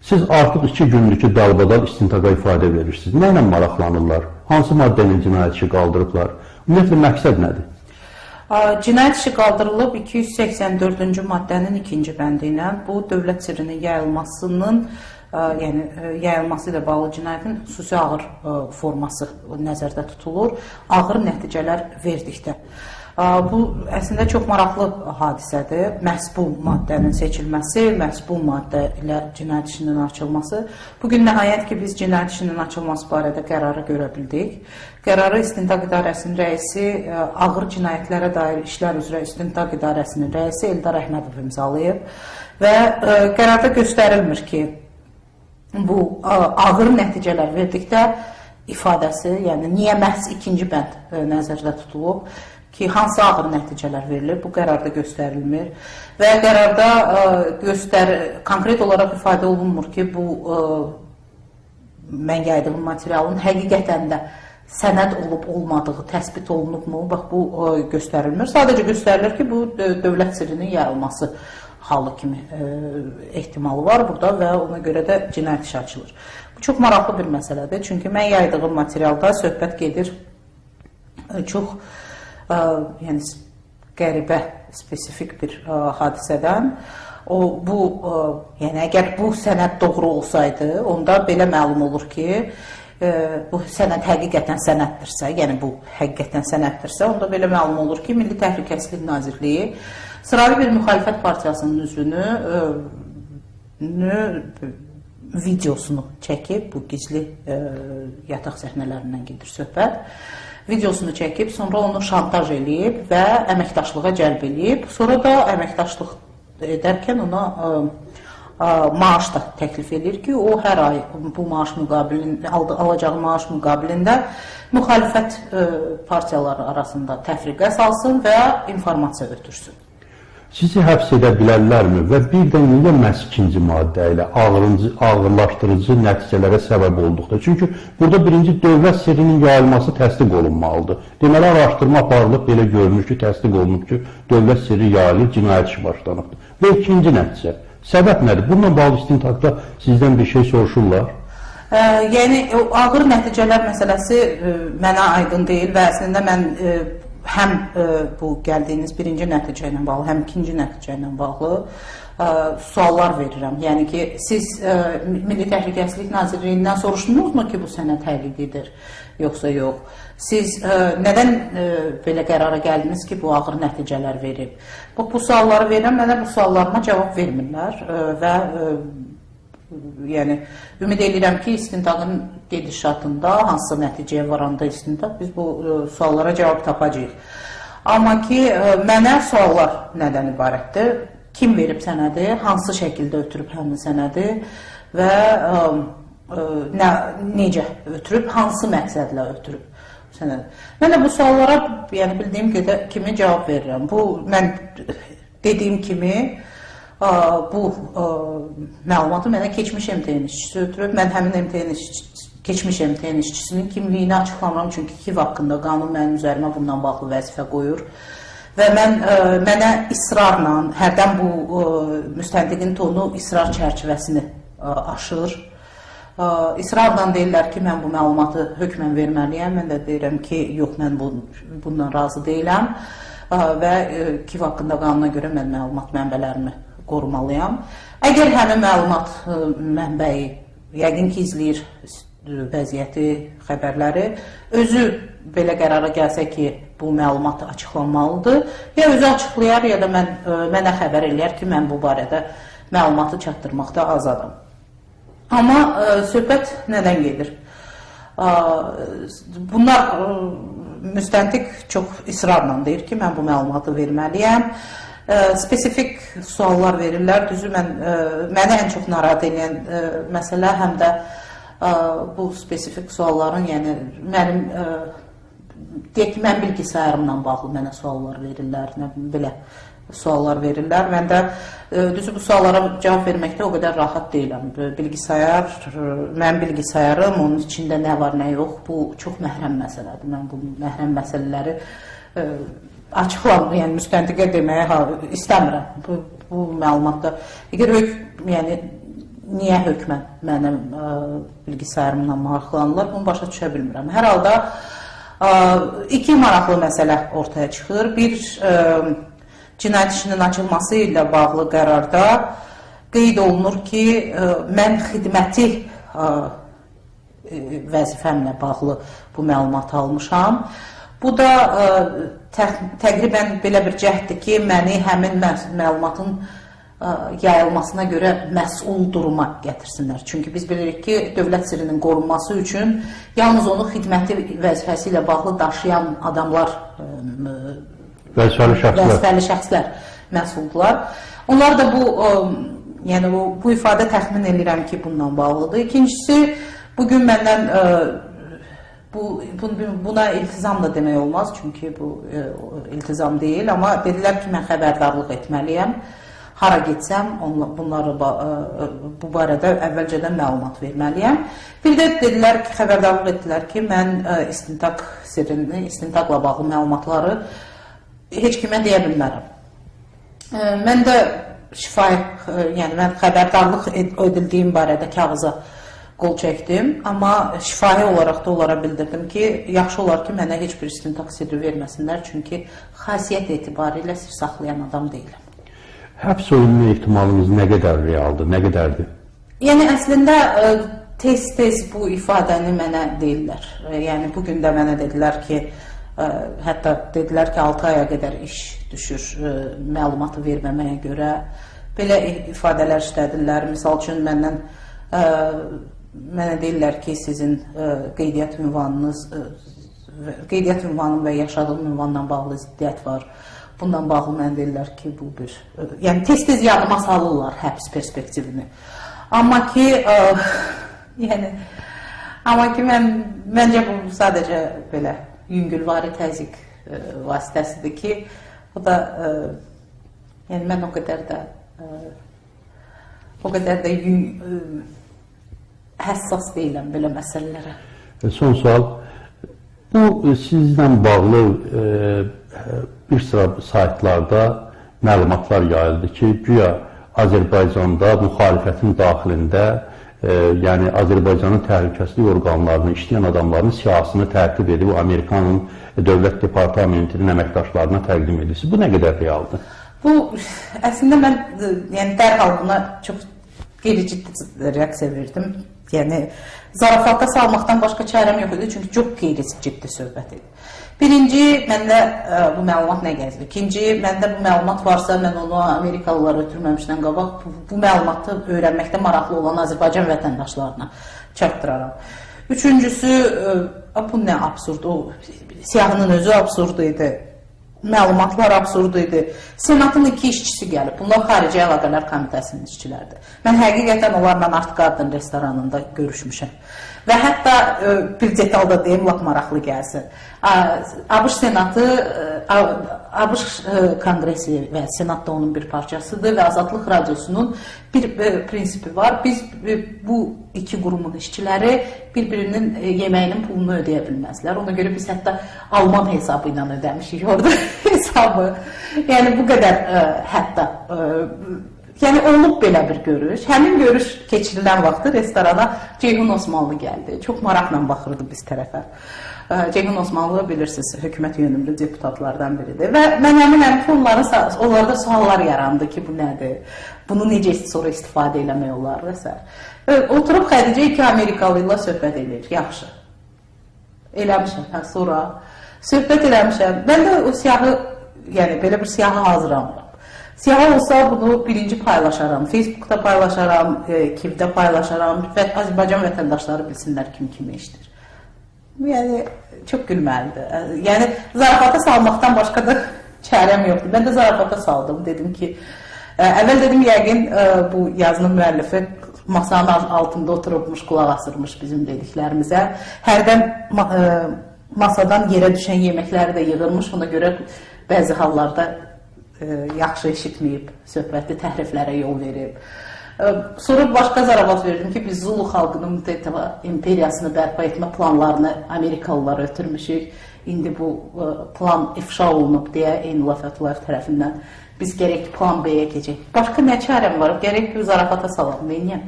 Siz artıq 2 gündür ki dalbadal istintaqa ifadə verirsiniz. Nə ilə maraqlanırlar? Hansı maddənin cinayət işi qaldırıblar? Ümumiyyətlə, məqsəd nədir? Cinayət işi qaldırılıb 284-cü maddənin 2-ci bəndi ilə bu dövlət sirrinin yayılmasının, yəni yayılması ilə bağlı cinayətin xüsusi ağır forması nəzərdə tutulur, ağır nəticələr verdikdə. Bu əslində çox maraqlı hadisədir. Məhz bu maddənin seçilməsi, məhz bu maddə ilə cinayət işinin açılması. Bugün nəhayət ki, biz cinayət işinin açılması barədə qərarı görə bildik. Qərarı İstintaq İdarəsinin rəisi, ağır cinayətlərə dair işlər üzrə İstintaq İdarəsinin rəisi Eldar Əhmədov imzalayıb və qərarda göstərilmir ki, bu ağır nəticələr verdikdə ifadəsi, yəni niyə məhz 2-ci bənd nəzərdə tutulub ki, hansı ağır nəticələr verilir, bu qərarda göstərilmir və qərarda konkret olaraq ifadə olunmur ki, bu mən yaydığım materialın həqiqətən də sənəd olub-olmadığı təsbit olunubmu, bax bu göstərilmir. Sadəcə göstərilir ki, bu dövlət sirrinin yayılması halı kimi ehtimalı var burada və ona görə də cinayət işi açılır. Bu çox maraqlı bir məsələdir, çünki mən yaydığım materialda söhbət gedir çox yəni qəribə, spesifik bir hadisədən. Yəni əgər bu sənəd doğru olsaydı, onda belə məlum olur ki, bu sənəd həqiqətən sənəddirsə, yəni bu həqiqətən sənəddirsə, onda belə məlum olur ki, Milli Təhlükəsizlik Nazirliyi sıravi bir müxalifət partiyasının üzvünü videosunu çəkib, bu gizli yataq səhnələrindən gedir söhbət. Videosunu çəkib, sonra onu şantaj eləyib və əməkdaşlığa cəlb eləyib. Sonra da əməkdaşlıq edərkən ona maaş da təklif edir ki, o hər ay bu maaş müqabilində, alacağı maaş müqabilində müxalifət partiyaları arasında təfriqə salsın və informasiya ötürsün. Sizi həbs edə bilərlərmi və bir də niyə məhz 2-ci maddə ilə ağırlaşdırıcı nəticələrə səbəb olduqda? Çünki burada birinci dövlət sirrinin yayılması təsdiq olunmalıdır. Deməli, araşdırma aparılıb, belə görünür ki, təsdiq olunub ki, dövlət sirri yayılır, cinayət işi başlanıbdır. Və 2-ci nəticə, səbəb nədir? Bununla bağlı istintaqda sizdən bir şey soruşurlar. Yəni, ağır nəticələr məsələsi mənə aydın deyil və əslində mən həm bu gəldiyiniz birinci nəticə ilə bağlı, həm ikinci nəticə ilə bağlı suallar verirəm. Yəni ki, siz Milli Təhlükəsizlik Nazirliyindən soruşdunuzmu ki, bu sənəd həqiqidir, yoxsa yox? Siz nədən belə qərara gəldiniz ki, bu ağır nəticələr verib? Bu sualları verirəm, mənə bu suallarıma cavab vermirlər və yəni, ümid edirəm ki, istintaqın gedişatında, hansısa nəticəyə varanda istintaq, biz bu suallara cavab tapacağıq. Amma ki, mənə suallar nədən ibarətdir? Kim verib sənədi, hansı şəkildə ötürüb həmin sənədi və necə ötürüb, hansı məqsədlə ötürüb sənədi? Mən də bu suallara bildiyim kimi cavab verirəm. Bu, mən dediyim kimi, bu məlumatı mənə keçmiş MTN işçisi ötürüb. Mən həmin keçmiş MTN işçisinin kimliyini açıqlamıram, çünki KİV haqqında qanun mənim üzərimə bundan bağlı vəzifə qoyur. Və mənə israrla, hərdən bu müstəntiqin tonu israr çərçivəsini aşır. İsrarla deyirlər ki, mən bu məlumatı hökmən verməliyəm. Mən də deyirəm ki, yox, mən bundan razı deyiləm və KİV haqqında qanuna görə mən məlumat mənbələrimi qorumalıyam. Əgər həmin məlumat mənbəyi yəqin ki, izləyir vəziyyəti, xəbərləri, özü belə qərara gəlsə ki, bu məlumat açıqlanmalıdır, ya özü açıqlayar, ya da mənə xəbər eləyər ki, mən bu barədə məlumatı çatdırmaqda azadam. Amma söhbət nədən gedir? Bunlar müstəntiq çox israrla deyir ki, mən bu məlumatı verməliyəm. Spesifik suallar verirlər. Düzü, məni ən çox narahat edən məsələ həm də bu spesifik sualların, yəni mənim, deyək ki, mən bilgisayarımla bağlı mənə suallar verirlər, belə suallar verirlər. Mən də düzü bu suallara cavab verməkdə o qədər rahat deyiləm. Mənim bilgisayarım, onun içində nə var, nə yox, bu çox məhrəm məsələdir. Mən bu məhrəm məsələləri açıqlanmır, yəni müstəntiqə deməyə istəmirəm bu məlumatda. Əgər niyə hökmən mənim bilgisayarımla maraqlanırlar, bunu başa düşə bilmirəm. Hər halda iki maraqlı məsələ ortaya çıxır. Bir, cinayət işinin açılması ilə bağlı qərarda qeyd olunur ki, mən xidməti vəzifəmlə bağlı bu məlumatı almışam. Bu da təqribən belə bir cəhddir ki, məni həmin məlumatın yayılmasına görə məsul duruma gətirsinlər. Çünki biz bilirik ki, dövlət sirrinin qorunması üçün yalnız onu xidməti vəzifəsi ilə bağlı daşıyan adamlar, vəzifəli şəxslər məsuldurlar. Onlar da bu ifadə təxmin edirəm ki, bundan bağlıdır. İkincisi, bugün məndən buna iltizam da demək olmaz, çünki bu iltizam deyil, amma dedilər ki, mən xəbərdarlıq etməliyəm. Hara getsəm, bunları bu barədə əvvəlcədən məlumat verməliyəm. Bir də dedilər ki, xəbərdarlıq etdilər ki, mən istintaq sirrini, istintaqla bağlı məlumatları heç kimə deyə bilmərəm. Mən də yəni mən xəbərdarlıq edildiyim barədə kağıza qol çəkdim, amma şifahi olaraq da onlara bildirdim ki, yaxşı olar ki, mənə heç bir istintaq sirri verməsinlər, çünki xasiyyət etibarilə sir saxlayan adam deyiləm. Həbs olunma ehtimalınız nə qədər realdır, nə qədərdir? Yəni, əslində, tez-tez bu ifadəni mənə deyirlər. Yəni, bugün də mənə dedilər ki, hətta dedilər ki, 6 aya qədər iş düşür məlumatı verməməyə görə. Belə ifadələr işlədirlər. Misal üçün, mənə deyirlər ki, sizin qeydiyyat ünvanın və yaşadığım ünvanla bağlı ziddiyyət var. Bundan bağlı mənə deyirlər ki, bu bir... Yəni, tez-tez yadıma salırlar həbs perspektivini. Amma ki, məncə bu sadəcə belə yüngülvari təzyiq vasitəsidir ki, o da, yəni mən o qədər də həssas deyiləm belə məsələlərə. Son sual, bu sizlə bağlı bir sıra saytlarda məlumatlar yayıldı ki, güya Azərbaycanda müxalifətin daxilində, yəni Azərbaycanın təhlükəsizlik orqanlarının işləyən adamların siyasını tərtib edib Amerikanın dövlət departamentinin əməkdaşlarına təqdim edilsi. Bu nə qədər realdır? Bu, əslində mən dərhal buna çox qeyri-ciddi reaksiya verdim. Yəni, zarafata salmaqdan başqa çarəm yox idi, çünki çox qeyri-ciddi söhbət idi. Birinci, məndə bu məlumat nə gəzir? İkinci, məndə bu məlumat varsa, mən onu Amerikalılara ötürməmişdən qabaq bu məlumatı öyrənməkdə maraqlı olan Azərbaycan vətəndaşlarına çatdıraram. Üçüncüsü, bu nə absurd, o siyahının özü absurd idi, məlumatlar absurd idi. Senatın 2 işçisi gəlib, bunlar Xarici Əlaqələr Komitəsinin işçiləridir. Mən həqiqətən onlarla Art Garden restoranında görüşmüşəm. Və hətta bir detalda deyim, lap maraqlı gəlsin. ABŞ Senatı, ABŞ Kongresi və Senat da onun bir parçasıdır və Azadlıq Radiosunun bir prinsipi var. Biz bu iki qurumun işçiləri bir-birinin yeməyinin pulunu ödəyə bilməzlər. Ona görə biz hətta Alman hesabı ilə ödəmişik orada hesabı. Yəni bu qədər hətta... Yəni, olub belə bir görüş. Həmin görüş keçirilən vaxtı restorana Ceyhun Osmanlı gəldi. Çox maraqla baxırdı biz tərəfə. Ceyhun Osmanlı, bilirsiniz, hökumət yönümlü deputatlardan biridir. Və mən əminəm ki, onlarda suallar yarandı ki, bu nədir? Bunu necə sonra istifadə eləmək olar və s. Oturub Xədicə 2 Amerikalı ilə söhbət edir. Yaxşı. Eləmişəm. Sonra söhbət eləmişəm. Mən də o siyahı, yəni belə bir siyahı hazırlamıram. Siyahı olsa bunu birinci paylaşaram, Facebookda paylaşaram, Kivdə paylaşaram və Azərbaycan vətəndaşları bilsinlər kimi işdir. Yəni, çox gülməlidir. Yəni, zarafata salmaqdan başqa da çarəm yoxdur. Mən də zarafata saldım, dedim ki, əvvəl dedim, yəqin bu yazının müəllifi masanın altında oturubmuş, qulaq asırmış bizim dediklərimizə. Hərdən masadan yerə düşən yeməkləri də yığılmış, ona görə bəzi hallarda yaxşı eşitməyib, söhbəti təhriflərə yol verib. Sonra başqa zarabat verdim ki, biz Zulu xalqının imperiyasını bərpa etmə planlarını Amerikalılara ötürmüşük. İndi bu plan ifşa olunub deyə Eynullah Fətulayev tərəfindən biz gərək plan B-yə keçək. Başqa nə çarəm var? Gərək bir zarafata salam, neyniyəm?